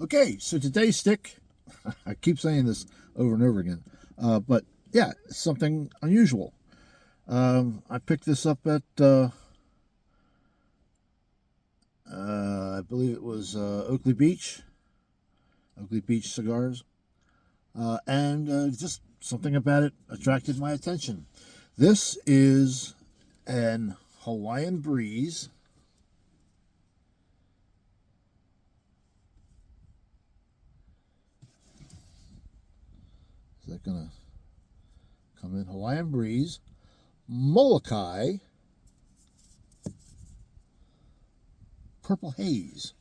Okay, so today's stick, I keep saying this over and over again, but yeah, it's something unusual. I picked this up at, I believe it was Oakley Beach Cigars, and just something about it attracted my attention. This is an Hawaiian Breeze. Is that gonna come in? Hawaiian Breeze, Molokai, Purple Haze.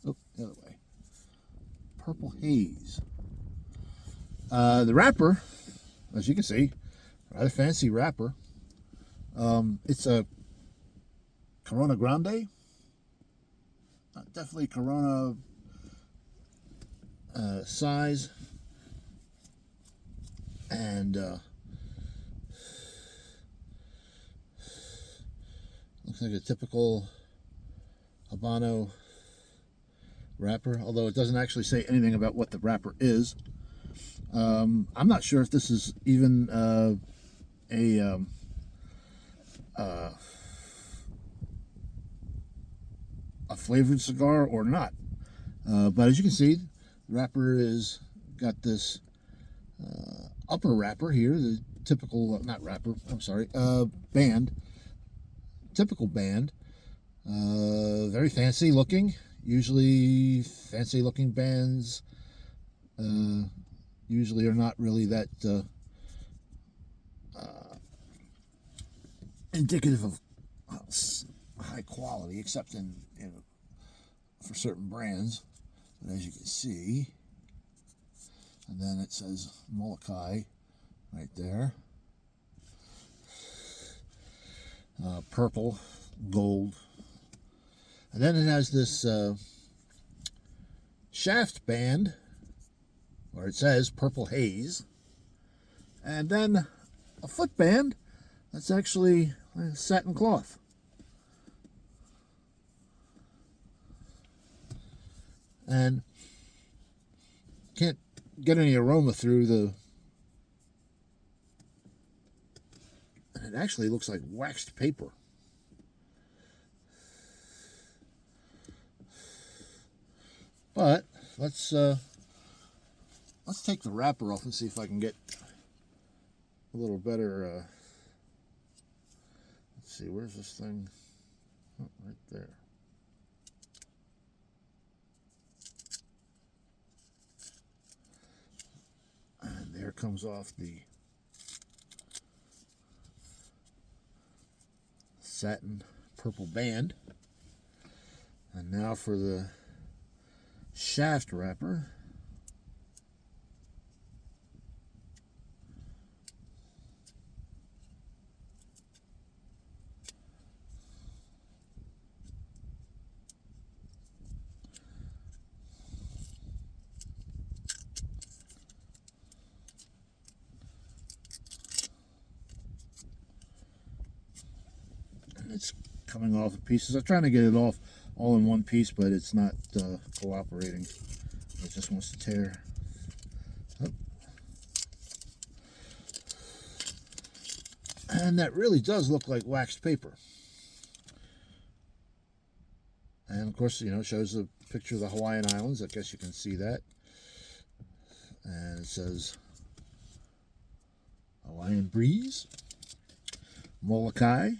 Oh, the other way. Purple Haze. The wrapper, as you can see, rather fancy wrapper. It's a Corona Grande. Definitely Corona size. And looks like a typical Habano wrapper, although it doesn't actually say anything about what the wrapper is. I'm not sure if this is even a flavored cigar or not. But as you can see, the wrapper is got this upper wrapper here, the typical, not wrapper, I'm sorry, band, typical band, very fancy looking. Usually fancy looking bands usually are not really that indicative of high quality, except in, for certain brands. But as you can see, and then it says Molokai right there. Purple, gold. And then it has this shaft band where it says Purple Haze. And then a foot band that's actually satin cloth. And can't get any aroma through the, and it actually looks like waxed paper. But let's take the wrapper off and see if I can get a little better. Let's see, where's this thing? Oh, right there. And there comes off the satin purple band. And now for the shaft wrapper. It's coming off in pieces. I'm trying to get it off all in one piece, but it's not cooperating. It just wants to tear. Oh. And that really does look like waxed paper. And of course, it shows a picture of the Hawaiian Islands. I guess you can see that. And it says Hawaiian Breeze, Molokai.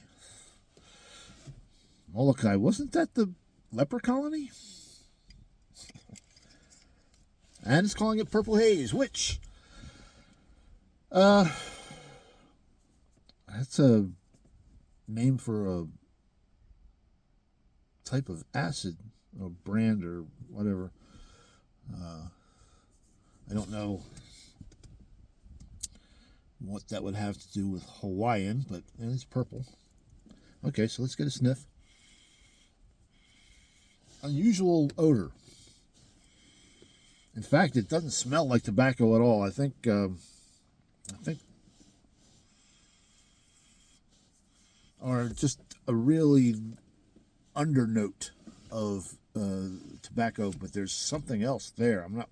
Molokai, wasn't that the leper colony? And it's calling it Purple Haze, which that's a name for a type of acid or brand or whatever. I don't know what that would have to do with Hawaiian, but it's purple. Okay, so let's get a sniff. Unusual odor. In fact, it doesn't smell like tobacco at all. I think, or just a really undernote of tobacco, but there's something else there. I'm not.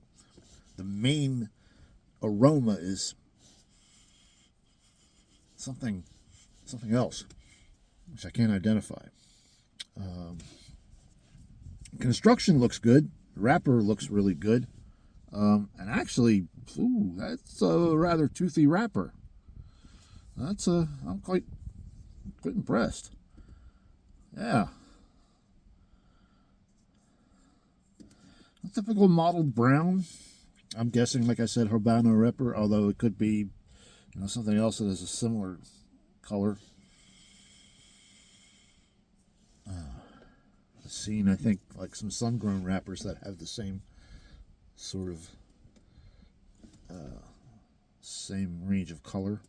The main aroma is something else, which I can't identify. Construction looks good. The wrapper looks really good. And actually, that's a rather toothy wrapper. I'm quite impressed. Yeah. A typical mottled brown. I'm guessing, like I said, Habano wrapper, although it could be, something else that has a similar color. I've seen, I think, like some sun-grown wrappers that have the same sort of same range of color.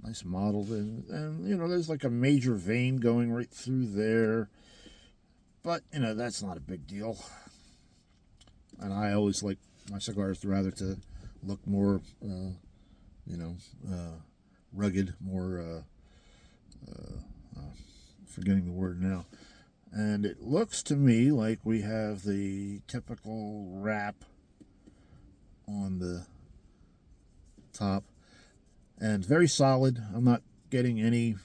Nice mottled, and there's like a major vein going right through there, but that's not a big deal. And I always like my cigars rather to look more rugged, more forgetting the word now. And it looks to me like we have the typical wrap on the top, and very solid. I'm not getting any,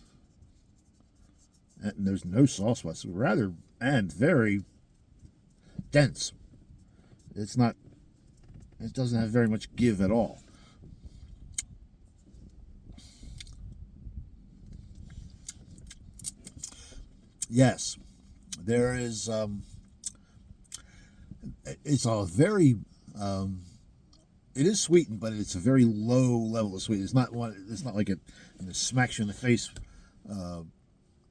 and there's no sauce spots. Rather, and very dense. It doesn't have very much give at all. Yes, there is. It's a very. It is sweetened, but it's a very low level of sweetness. It's not like it smacks you in the face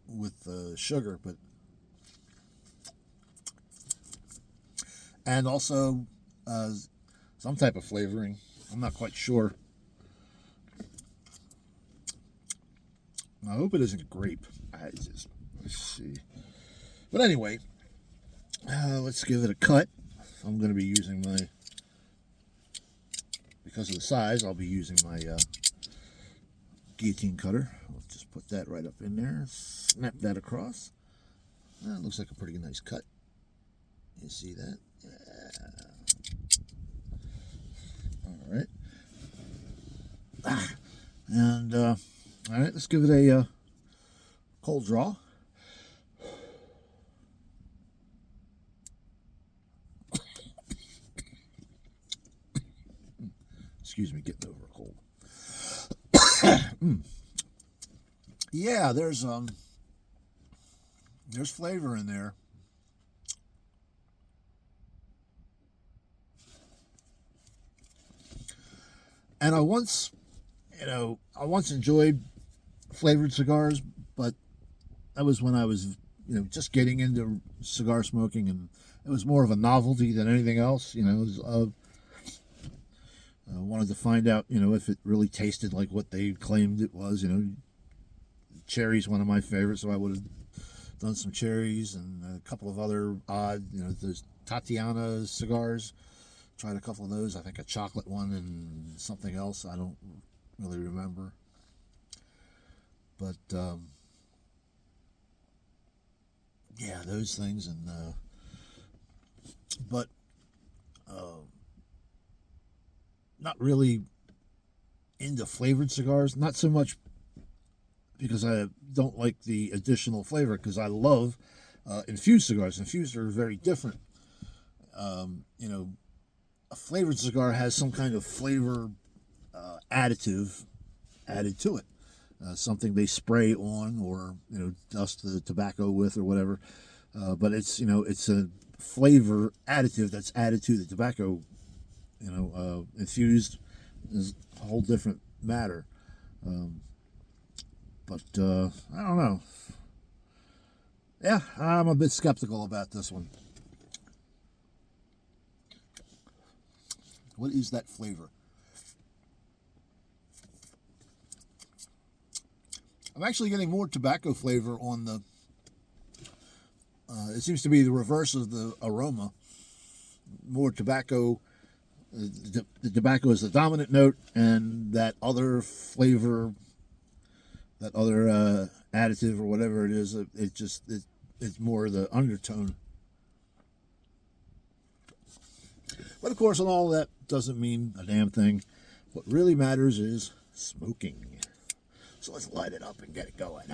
with sugar, but and also some type of flavoring. I'm not quite sure. I hope it isn't grape. Let's see. But anyway, let's give it a cut. I'm going to be using because of the size, I'll be using my guillotine cutter. I'll just put that right up in there, snap that across. That looks like a pretty nice cut. You see that? Yeah. All right. And all right, let's give it a cold draw. Excuse me, getting over a cold. Yeah, there's flavor in there. And I once enjoyed flavored cigars, but that was when I was, just getting into cigar smoking, and it was more of a novelty than anything else. I wanted to find out, if it really tasted like what they claimed it was. Cherry's one of my favorites, so I would have done some cherries and a couple of other odd, those Tatiana cigars. Tried a couple of those. I think a chocolate one and something else. I don't really remember. But, yeah, those things. And, but, not really into flavored cigars. Not so much because I don't like the additional flavor, because I love infused cigars. Infused are very different. A flavored cigar has some kind of flavor additive added to it. Something they spray on, or dust the tobacco with, or whatever. But it's it's a flavor additive that's added to the tobacco. Infused is a whole different matter. But I don't know. Yeah, I'm a bit skeptical about this one. What is that flavor? I'm actually getting more tobacco flavor on the... it seems to be the reverse of the aroma. More tobacco... The tobacco is the dominant note, and that other flavor, that other additive or whatever it is, it's more the undertone. But of course, all that doesn't mean a damn thing. What really matters is smoking. So let's light it up and get it going.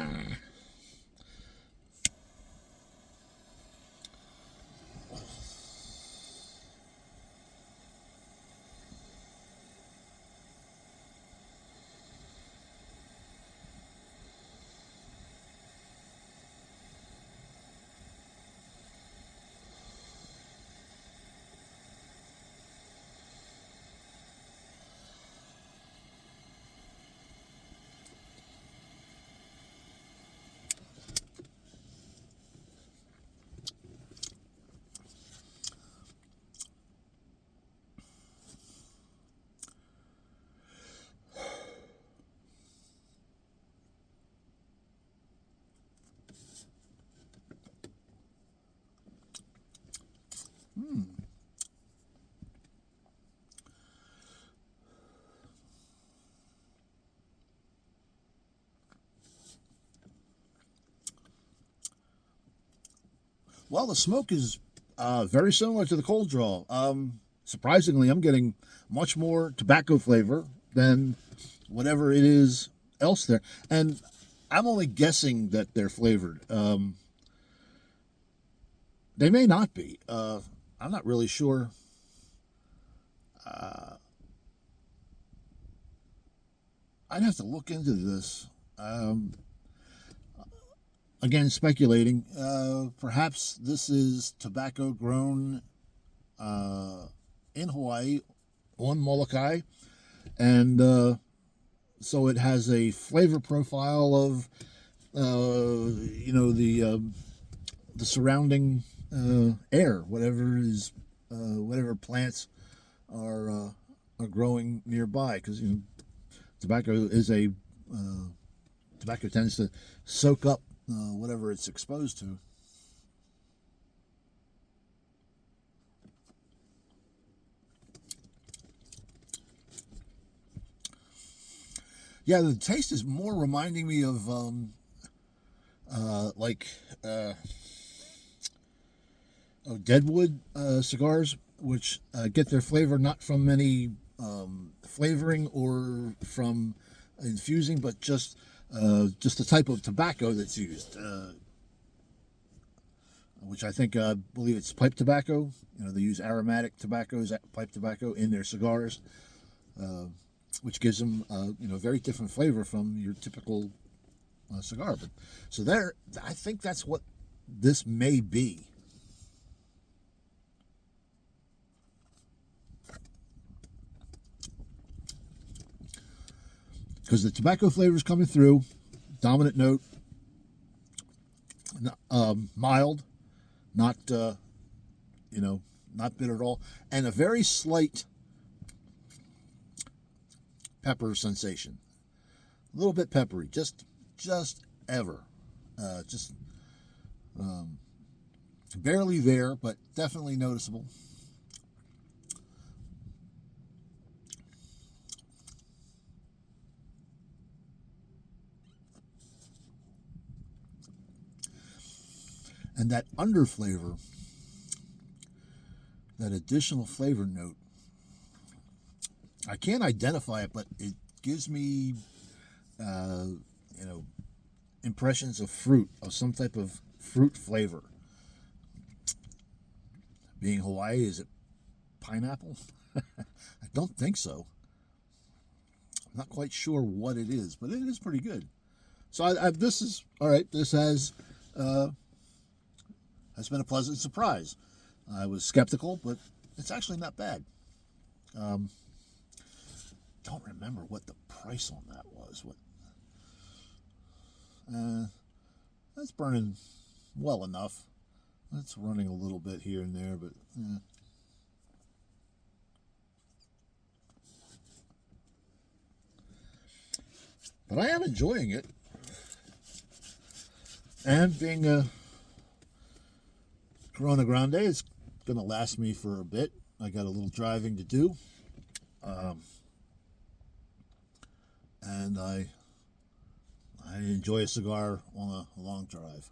Well, the smoke is very similar to the cold draw. Surprisingly, I'm getting much more tobacco flavor than whatever it is else there. And I'm only guessing that they're flavored. They may not be. I'm not really sure. I'd have to look into this. Again, speculating. Perhaps this is tobacco grown in Hawaii on Molokai, and so it has a flavor profile of the surrounding air, whatever plants are growing nearby, because tobacco tends to soak up whatever it's exposed to. Yeah, the taste is more reminding me of Deadwood cigars, which get their flavor not from any flavoring or from infusing, but just the type of tobacco that's used, which I believe it's pipe tobacco. They use aromatic tobaccos, pipe tobacco, in their cigars, which gives them very different flavor from your typical cigar. But so I think that's what this may be. Because the tobacco flavor is coming through, dominant note, mild, not not bitter at all, and a very slight pepper sensation, a little bit peppery, just ever, barely there, but definitely noticeable. And that under flavor, that additional flavor note, I can't identify it, but it gives me, impressions of fruit, of some type of fruit flavor. Being Hawaii, is it pineapple? I don't think so. I'm not quite sure what it is, but it is pretty good. So this is all right. This has been a pleasant surprise. I was skeptical, but it's actually not bad. Don't remember what the price on that was. That's burning well enough. It's running a little bit here and there, but but I am enjoying it. And being a Corona Grande, it's going to last me for a bit. I got a little driving to do. And I enjoy a cigar on a long drive.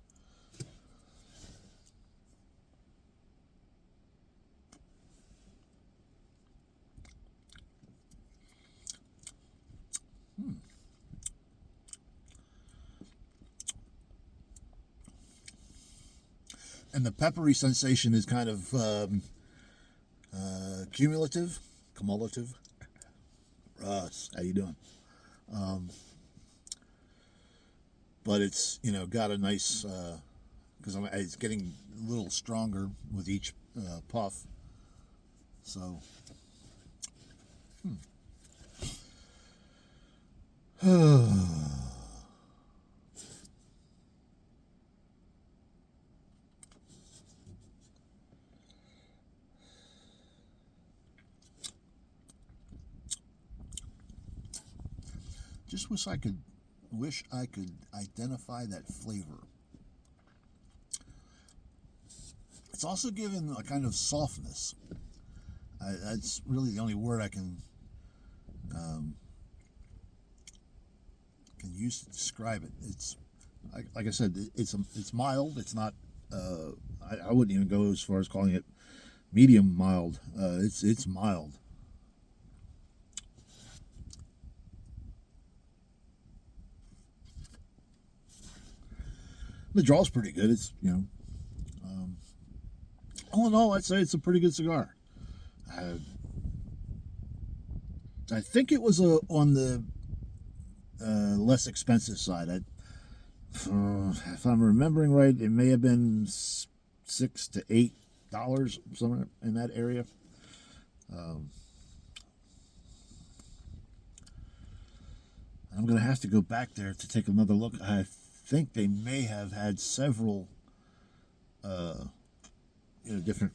And the peppery sensation is kind of cumulative. Russ, how you doing? But it's, you know, got a nice, because it's getting a little stronger with each puff. So, just wish I could identify that flavor. It's also given a kind of softness. That's really the only word I can use to describe it. It's like I said, it's mild. It's not. I wouldn't even go as far as calling it medium mild. It's mild. The draw's pretty good. It's, you know, all in all, I'd say it's a pretty good cigar. I think it was on the less expensive side. If I'm remembering right, it may have been $6 to $8, somewhere in that area. I'm going to have to go back there to take another look. I think they may have had several, different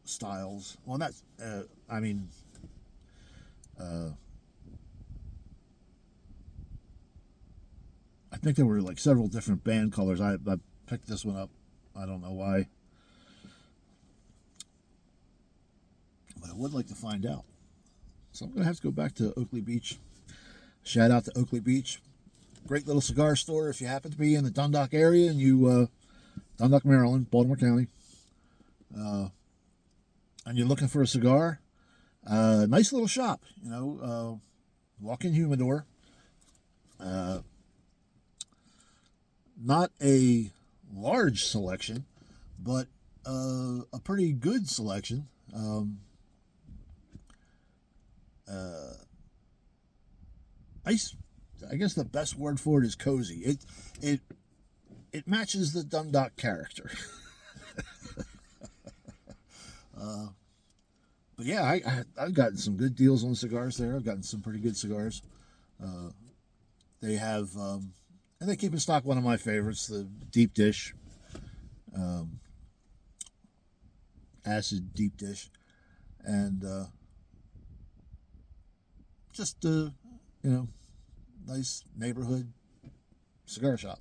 styles. Well, that's, I think there were like several different band colors. I picked this one up. I don't know why, but I would like to find out. So I'm going to have to go back to Oakley Beach. Shout out to Oakley Beach. Great little cigar store if you happen to be in the Dundalk area and you, Dundalk, Maryland, Baltimore County, and you're looking for a cigar. Nice little shop, you know, walk-in humidor. Not a large selection, but a pretty good selection. I guess the best word for it is cozy. It matches the Dundalk character. But yeah, I've gotten some good deals on cigars there. I've gotten some pretty good cigars. They have, and they keep in stock one of my favorites, the deep dish, acid deep dish, and just nice neighborhood cigar shop.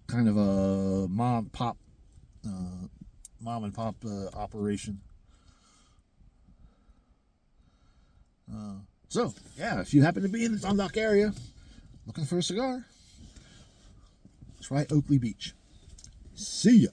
Kind of a mom and pop operation. So yeah, if you happen to be in the Dundalk area looking for a cigar, try Oakley Beach. See ya.